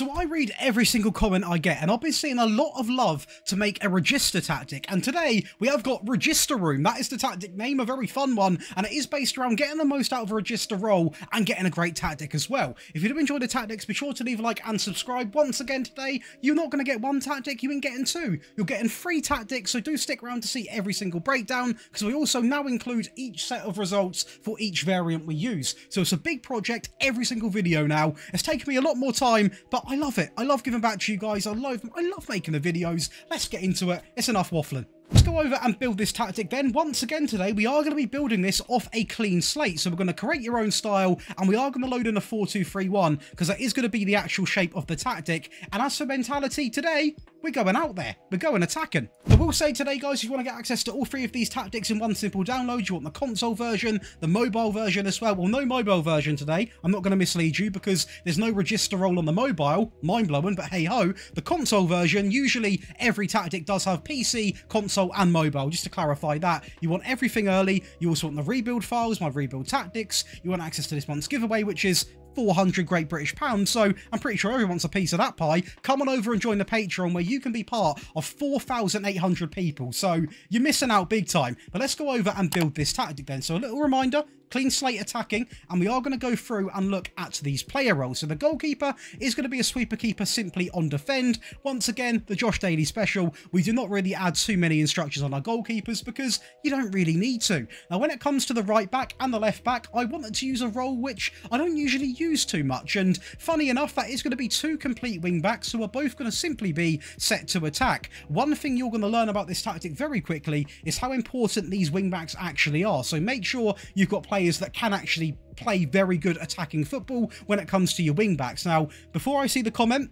So I read every single comment I get, and I've been seeing a lot of love to make a Regista tactic, and today we have got Regista Room. That is the tactic name, a very fun one, and it is based around getting the most out of a Regista role and getting a great tactic as well. If you do enjoy the tactics, be sure to leave a like and subscribe. Once again today, you're not going to get one tactic, you've been getting two. You're getting 3 tactics, so do stick around to see every single breakdown, because we also now include each set of results for each variant we use. So it's a big project, every single video now. It's taken me a lot more time, but I love it. I love giving back to you guys. I love making the videos. Let's get into it. It's enough waffling. Let's go over and build this tactic then. Once again today, we are going to be building this off a clean slate. So we're going to create your own style, and we are going to load in a 4-2-3-1, because that is going to be the actual shape of the tactic. And as for mentality today, we're going out there. We're going attacking. I will say today, guys, if you want to get access to all 3 of these tactics in one simple download, you want the console version, the mobile version as well. Well, no mobile version today. I'm not going to mislead you, because there's no Regista role on the mobile. Mind-blowing, but hey-ho. The console version, usually every tactic does have PC, console, and mobile. Just to clarify that, you want everything early. You also want the rebuild files, my rebuild tactics. You want access to this month's giveaway, which is 400 Great British Pounds, so I'm pretty sure everyone wants a piece of that pie. Come on over and join the Patreon, where you can be part of 4,800 people, so you're missing out big time. But let's go over and build this tactic then. So a little reminder, clean slate attacking, and we are going to go through and look at these player roles. So the goalkeeper is going to be a sweeper keeper simply on defend. Once again, the Josh Daly special, we do not really add too many instructions on our goalkeepers because you don't really need to. Now when it comes to the right back and the left back, I wanted to use a role which I don't usually use too much, and funny enough, that is going to be 2 complete wing backs who are both going to simply be set to attack. One thing you're going to learn about this tactic very quickly is how important these wing backs actually are. So make sure you've got players that can actually play very good attacking football when it comes to your wing backs. Now, before I see the comment,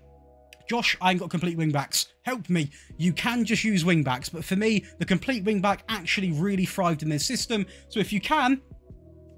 Josh, I ain't got complete wing backs. Help me. You can just use wing backs, but for me, the complete wing back actually really thrived in this system. So if you can,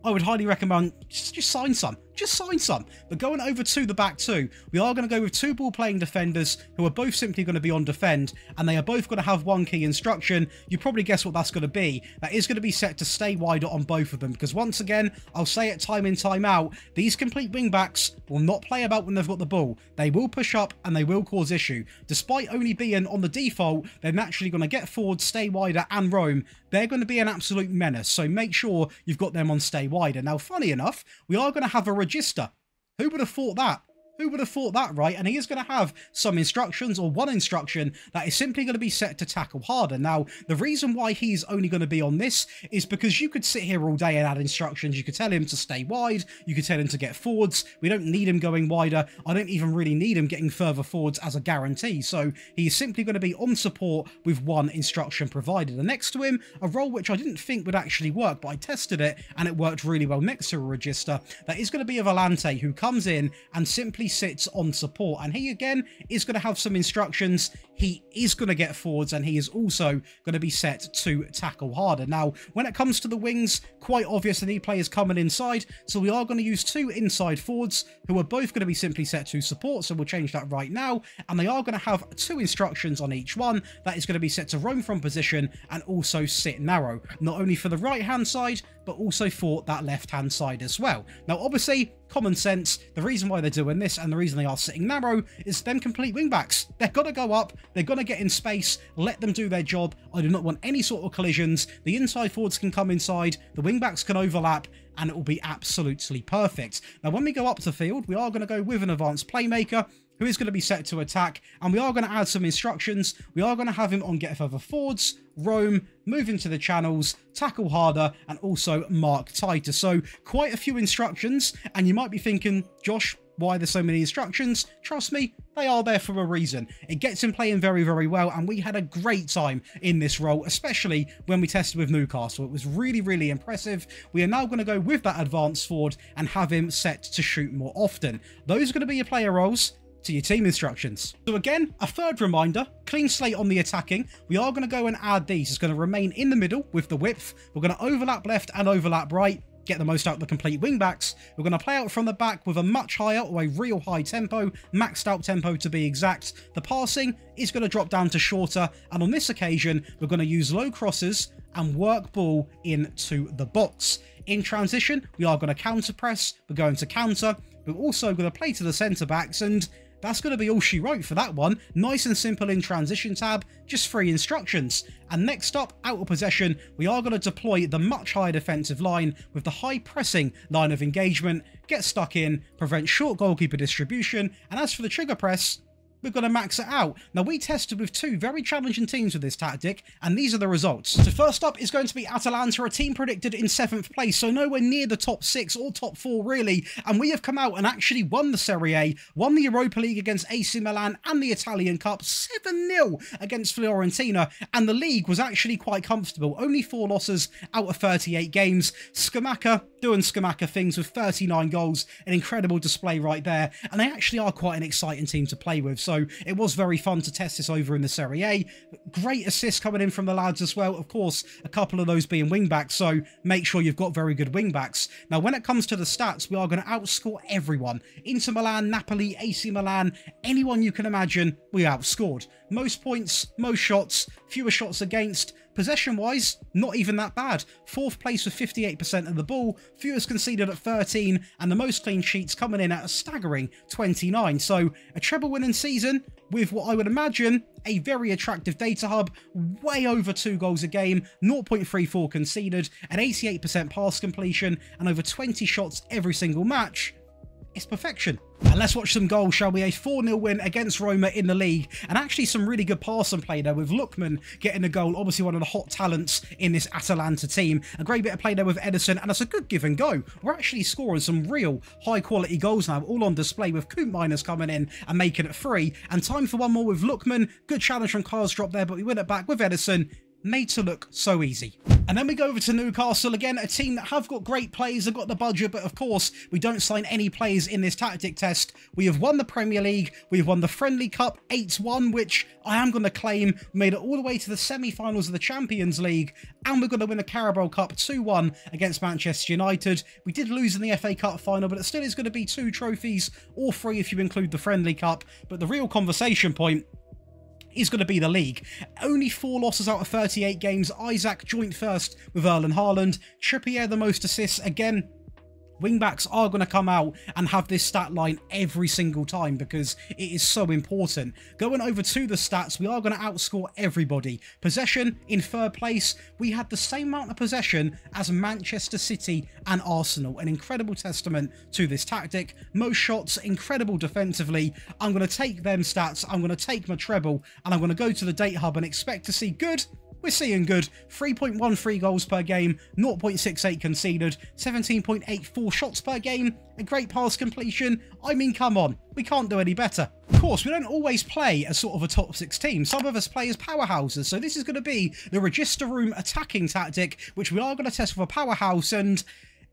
I would highly recommend just sign some. Just sign some. But going over to the back 2, we are going to go with 2 ball playing defenders who are both simply going to be on defend, and they are both going to have one key instruction. You probably guess what that's going to be. That is going to be set to stay wider on both of them, because once again, I'll say it time in, time out, these complete wing backs will not play about when they've got the ball. They will push up and they will cause issue. Despite only being on the default, they're naturally going to get forward, stay wider, and roam. They're going to be an absolute menace, so make sure you've got them on stay wider. Now, funny enough, we are going to have a Regista. Who would have thought that? Who would have thought that, right? And he is going to have some instructions, or one instruction, that is simply going to be set to tackle harder. Now, the reason why he's only going to be on this is because you could sit here all day and add instructions. You could tell him to stay wide. You could tell him to get forwards. We don't need him going wider. I don't even really need him getting further forwards as a guarantee. So he's simply going to be on support with one instruction provided. And next to him, a role which I didn't think would actually work, but I tested it and it worked really well next to a Regista. That is going to be a Volante who comes in and simply sits on support, and he again is going to have some instructions. He is going to get forwards, and he is also going to be set to tackle harder. Now when it comes to the wings, quite obvious, I need players coming inside, so we are going to use 2 inside forwards who are both going to be simply set to support, so we'll change that right now, and they are going to have 2 instructions on each one. That is going to be set to roam from position and also sit narrow, not only for the right hand side but also for that left hand side as well. Now obviously, common sense, the reason why they're doing this and the reason they are sitting narrow is them complete wing backs. They've got to go up, they've got to get in space, let them do their job. I do not want any sort of collisions. The inside forwards can come inside, the wing backs can overlap, and it will be absolutely perfect. Now when we go up to field, we are going to go with an advanced playmaker who is going to be set to attack, and we are going to add some instructions. We are going to have him on get further forwards, roam, move into the channels, tackle harder, and also mark tighter. So quite a few instructions, and you might be thinking, Josh, why are there so many instructions? Trust me, they are there for a reason. It gets him playing very, very well, and we had a great time in this role, especially when we tested with Newcastle. It was really, really impressive. We are now going to go with that advanced forward and have him set to shoot more often. Those are going to be your player roles to your team instructions. So again, a third reminder, clean slate on the attacking. We are going to go and add these. It's going to remain in the middle with the width. We're going to overlap left and overlap right, get the most out of the complete wing backs. We're going to play out from the back with a much higher, or a real high tempo, maxed out tempo to be exact. The passing is going to drop down to shorter, and on this occasion, we're going to use low crosses and work ball into the box. In transition, we are going to counter press. We're going to counter. We're also going to play to the centre backs, and that's going to be all she wrote for that one. Nice and simple in transition tab, just 3 instructions. And next up, out of possession, we are going to deploy the much higher defensive line with the high pressing line of engagement, get stuck in, prevent short goalkeeper distribution, and as for the trigger press, we're going to max it out. Now, we tested with 2 very challenging teams with this tactic, and these are the results. So first up is going to be Atalanta, a team predicted in 7th place, so nowhere near the top 6 or top 4 really, and we have come out and actually won the Serie A, won the Europa League against AC Milan and the Italian Cup 7-0 against Fiorentina, and the league was actually quite comfortable, only 4 losses out of 38 games. Scamacca doing Scamacca things with 39 goals, an incredible display right there, and they actually are quite an exciting team to play with, so it was very fun to test this over in the Serie A. Great assists coming in from the lads as well, of course, a couple of those being wing-backs, so make sure you've got very good wing-backs. Now, when it comes to the stats, we are going to outscore everyone. Inter Milan, Napoli, AC Milan, anyone you can imagine, we outscored. Most points, most shots, fewer shots against. Possession-wise, not even that bad. 4th place with 58% of the ball, fewest conceded at 13, and the most clean sheets coming in at a staggering 29. So, a treble-winning season with what I would imagine a very attractive data hub, way over 2 goals a game, 0.34 conceded, an 88% pass completion, and over 20 shots every single match. It's perfection. And let's watch some goals, shall we? A 4-0 win against Roma in the league, and actually some really good passing play there with Lookman getting a goal, obviously one of the hot talents in this Atalanta team. A great bit of play there with Edison, and it's a good give and go. We're actually scoring some real high quality goals now, all on display with Coop Miners coming in and making it 3. And time for one more with Lookman. Good challenge from Kyle's drop there, but we win it back with Edison. Made to look so easy. And then we go over to Newcastle, again a team that have got great players, have got the budget, but of course we don't sign any players in this tactic test. We have won the Premier League, we have won the Friendly Cup 8-1, which I am going to claim made it all the way to the semi-finals of the Champions League, and we're going to win the Carabao Cup 2-1 against Manchester United. We did lose in the FA Cup final, but it still is going to be 2 trophies, or 3 if you include the Friendly Cup. But the real conversation point is going to be the league. Only 4 losses out of 38 games. Isaac joint first with Erling Haaland. Trippier the most assists. Again, wingbacks are going to come out and have this stat line every single time because it is so important. Going over to the stats, we are going to outscore everybody. Possession in 3rd place. We had the same amount of possession as Manchester City and Arsenal. An incredible testament to this tactic. Most shots, incredible defensively. I'm going to take them stats. I'm going to take my treble and I'm going to go to the data hub and expect to see good. We're seeing good. 3.13 goals per game, 0.68 conceded, 17.84 shots per game, a great pass completion. I mean, come on, we can't do any better. Of course, we don't always play as sort of a top 6 team. Some of us play as powerhouses, so this is going to be the Regista Room attacking tactic, which we are going to test with a powerhouse, and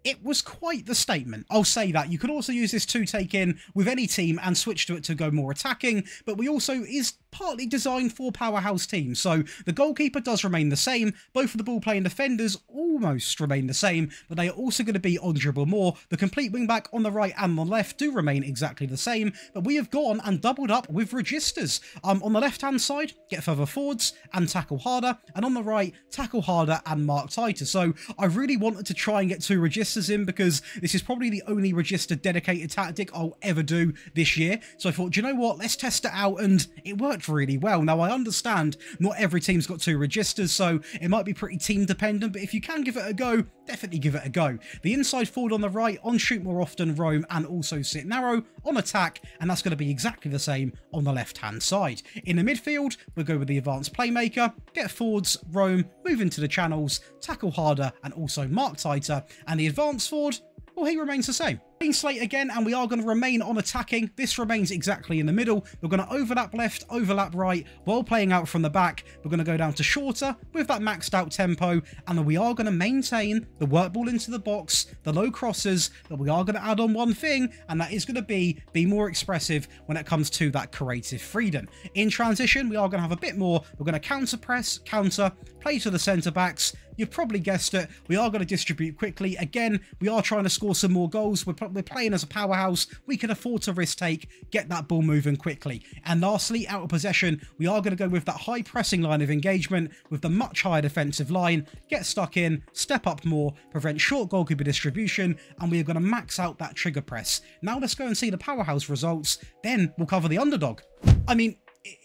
it was quite the statement. I'll say that. You could also use this to take in with any team and switch to it to go more attacking, but we also is partly designed for powerhouse teams. So the goalkeeper does remain the same. Both of the ball-playing defenders almost remain the same, but they are also going to be on dribble more. The complete wing-back on the right and the left do remain exactly the same, but we have gone and doubled up with registas. On the left-hand side, get further forwards and tackle harder, and on the right, tackle harder and mark tighter. So I really wanted to try and get 2 registers in because this is probably the only register dedicated tactic I'll ever do this year. So I thought, do you know what? Let's test it out, and it worked really well. Now, I understand not every team's got 2 registers, so it might be pretty team dependent, but if you can give it a go, definitely give it a go. The inside forward on the right, on shoot more often, roam, and also sit narrow, on attack, and that's going to be exactly the same on the left-hand side. In the midfield, we'll go with the advanced playmaker, get forwards, roam, move into the channels, tackle harder, and also mark tighter, and the advanced forward, well, he remains the same. Clean slate again, and we are going to remain on attacking. This remains exactly in the middle. We're going to overlap left, overlap right, while playing out from the back. We're going to go down to shorter with that maxed out tempo, and then we are going to maintain the work ball into the box, the low crosses, but we are going to add on one thing, and that is going to be more expressive when it comes to that creative freedom. In transition, we are going to have a bit more. We're going to counter press, counter, play to the centre backs. You've probably guessed it. We are going to distribute quickly. Again, we are trying to score some more goals. We're we're playing as a powerhouse, we can afford to risk take, get that ball moving quickly. And lastly, out of possession, we are going to go with that high pressing line of engagement with the much higher defensive line, get stuck in, step up more, prevent short goalkeeper distribution, and we are going to max out that trigger press. Now let's go and see the powerhouse results, then we'll cover the underdog. I mean,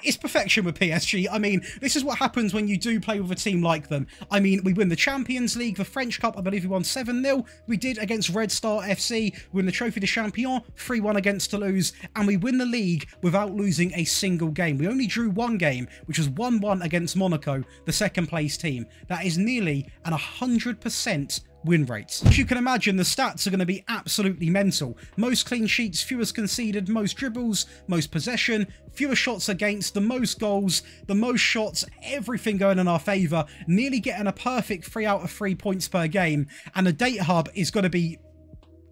it's perfection with PSG. I mean, this is what happens when you do play with a team like them. I mean, we win the Champions League, the French Cup, I believe we won 7-0. We did against Red Star FC. We win the Trophy de Champion, 3-1 against Toulouse. And we win the league without losing a single game. We only drew one game, which was 1-1 against Monaco, the second place team. That is nearly an 100% win rates. As you can imagine, the stats are going to be absolutely mental. Most clean sheets, fewest conceded, most dribbles, most possession, fewer shots against, the most goals, the most shots, everything going in our favour, nearly getting a perfect 3 out of 3 points per game. And the data hub is going to be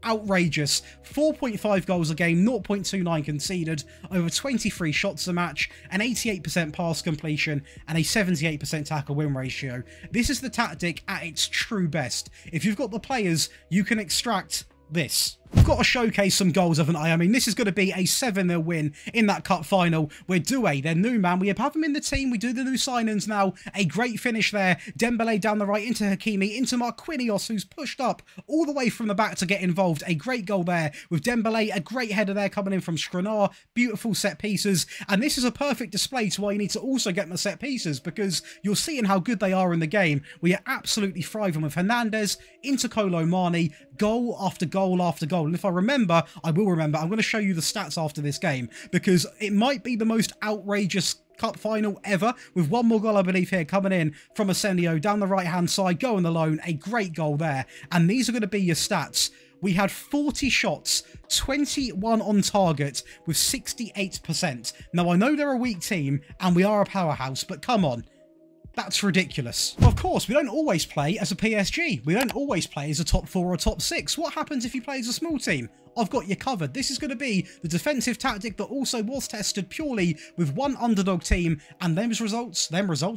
outrageous. 4.5 goals a game, 0.29 conceded, over 23 shots a match, an 88% pass completion, and a 78% tackle win ratio. This is the tactic at its true best. If you've got the players, you can extract this. We've got to showcase some goals, haven't I? I mean, this is going to be a 7-0 win in that cup final where Doué, their new man, we have him in the team. We do the new signings now. A great finish there. Dembele down the right into Hakimi, into Marquinhos, who's pushed up all the way from the back to get involved. A great goal there with Dembele. A great header there coming in from Skriniar. Beautiful set pieces. And this is a perfect display to why you need to also get the set pieces, because you're seeing how good they are in the game. We are absolutely thriving with Hernandez into Kolo Muani, goal after goal after goal. And if I remember, I will remember, I'm going to show you the stats after this game, because it might be the most outrageous cup final ever, with one more goal I believe here coming in from Asenio down the right hand side, going alone, a great goal there. And these are going to be your stats. We had 40 shots, 21 on target with 68%. Now I know they're a weak team and we are a powerhouse, but come on. That's ridiculous. Of course, we don't always play as a PSG. We don't always play as a top 4 or top 6. What happens if you play as a small team? I've got you covered. This is going to be the defensive tactic that also was tested purely with one underdog team, and them results,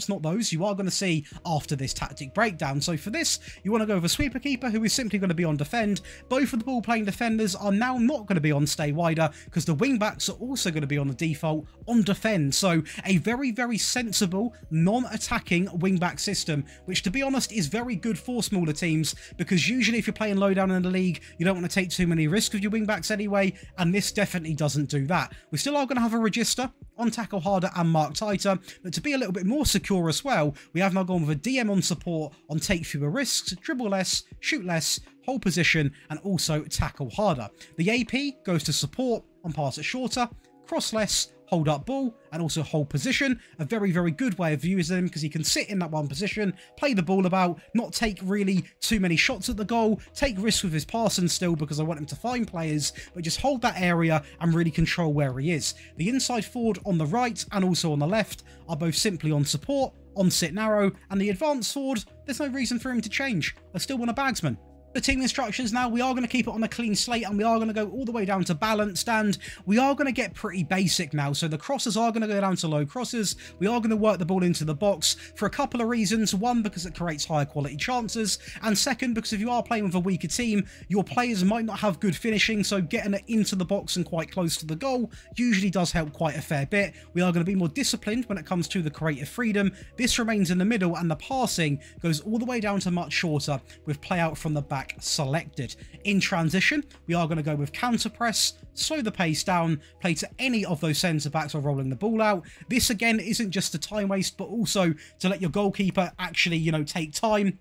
not those, you are going to see after this tactic breakdown. So for this, you want to go with a sweeper keeper who is simply going to be on defend. Both of the ball playing defenders are now not going to be on stay wider, because the wing backs are also going to be on the default on defend. So a very, very sensible non-attacking wing back system, which to be honest is very good for smaller teams, because usually if you're playing low down in the league, you don't want to take too many risks with your wing backs anyway, and this definitely doesn't do that. We still are going to have a Regista on tackle harder and mark tighter, but to be a little bit more secure as well, we have now gone with a DM on support on take fewer risks, dribble less, shoot less, hold position, and also tackle harder. The AP goes to support on pass it shorter, cross less, hold up ball, and also hold position. A very, very good way of using him, because he can sit in that one position, play the ball about, not take really too many shots at the goal, take risks with his passing still because I want him to find players, but just hold that area and really control where he is. The inside forward on the right and also on the left are both simply on support, on sit narrow, and the advanced forward, there's no reason for him to change. I still want a bagsman. The team instructions now, we are going to keep it on a clean slate, and we are going to go all the way down to balanced, and we are going to get pretty basic now. So the crosses are going to go down to low crosses. We are going to work the ball into the box for a couple of reasons. One, because it creates higher quality chances, and second, because if you are playing with a weaker team, your players might not have good finishing, so getting it into the box and quite close to the goal usually does help quite a fair bit. We are going to be more disciplined when it comes to the creative freedom. This remains in the middle, and the passing goes all the way down to much shorter with play out from the back selected. In transition, we are going to go with counter press, slow the pace down, play to any of those centre backs while rolling the ball out. This again isn't just a time waste, but also to let your goalkeeper actually, you know, take time.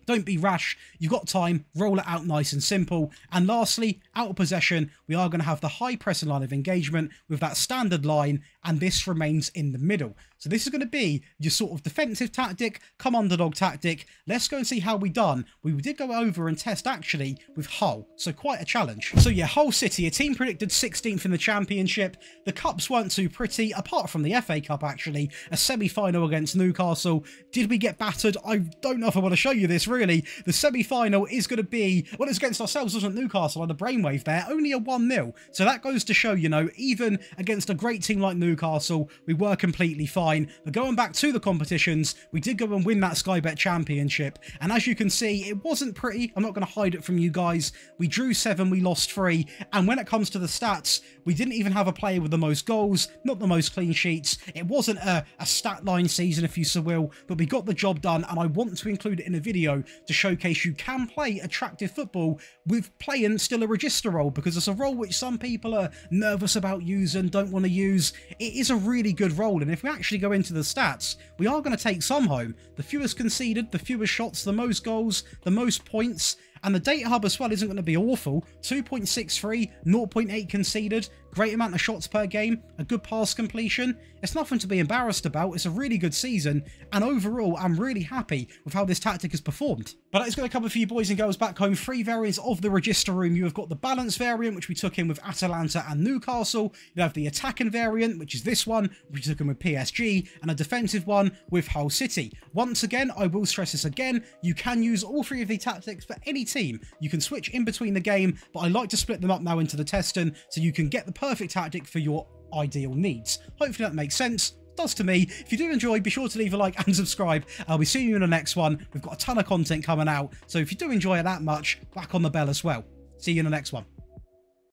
Don't be rash. You've got time. Roll it out nice and simple. And lastly, out of possession, we are going to have the high pressing line of engagement with that standard line, and this remains in the middle. So this is going to be your sort of defensive tactic, come underdog tactic. Let's go and see how we done. We did go over and test actually with Hull, so quite a challenge. So yeah, Hull City, a team predicted 16th in the championship. The cups weren't too pretty, apart from the FA Cup actually, a semi-final against Newcastle. Did we get battered? I don't know if I want to show you this really. The semi-final is going to be, well, it's against ourselves, wasn't it? Newcastle, I had a brainwave wave there, only a 1-0. So that goes to show, you know, even against a great team like Newcastle, we were completely fine. But going back to the competitions, we did go and win that Sky Bet Championship. And as you can see, it wasn't pretty. I'm not going to hide it from you guys. We drew 7, we lost 3. And when it comes to the stats, we didn't even have a player with the most goals, not the most clean sheets. It wasn't a stat line season, if you so will, but we got the job done. And I want to include it in a video to showcase you can play attractive football with playing still a Regista role, because it's a role which some people are nervous about using, don't want to use. It is a really good role, and if we actually go into the stats, we are going to take some home. The fewest conceded, the fewest shots, the most goals, the most points, and the data hub as well isn't going to be awful. 2.63, 0.8 conceded, great amount of shots per game, a good pass completion. It's nothing to be embarrassed about. It's a really good season, and overall, I'm really happy with how this tactic has performed. But that is going to cover for you boys and girls back home 3 variants of the Regista room. You have got the balance variant, which we took in with Atalanta and Newcastle. You have the attacking variant, which is this one, which we took in with PSG, and a defensive one with Hull City. Once again, I will stress this again, you can use all 3 of the tactics for any team. You can switch in between the game, but I like to split them up now into the testing so you can get the perfect tactic for your ideal needs. Hopefully that makes sense. It does to me. If you do enjoy, be sure to leave a like and subscribe. I'll be seeing you in the next one. We've got a ton of content coming out, so if you do enjoy it that much, whack on the bell as well. See you in the next one.